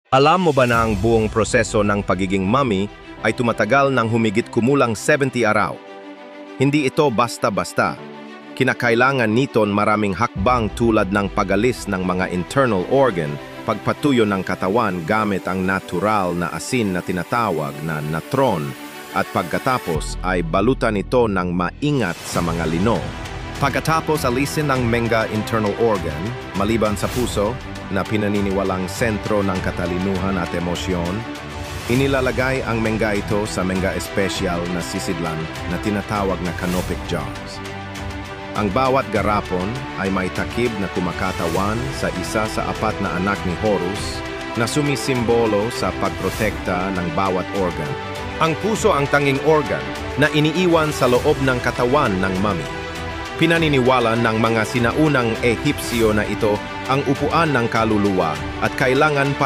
Alam mo ba na ang buong proseso ng pagiging mummy ay tumatagal ng humigit kumulang 70 araw? Hindi ito basta-basta. Kinakailangan niton maraming hakbang tulad ng pagalis ng mga internal organ, pagpatuyo ng katawan gamit ang natural na asin na tinatawag na natron, at pagkatapos ay balutan ito ng maingat sa mga lino. Pagkatapos alisin ang menga internal organ, maliban sa puso, na pinaniniwalang sentro ng katalinuhan at emosyon, inilalagay ang menga ito sa menga espesyal na sisidlan na tinatawag na canopic jars. Ang bawat garapon ay may takip na kumakatawan sa isa sa 4 na anak ni Horus na sumisimbolo sa pagprotekta ng bawat organ. Ang puso ang tanging organ na iniiwan sa loob ng katawan ng mummy. Pinaniniwala ng mga sinaunang Ehipsyo na ito ang upuan ng kaluluwa at kailangan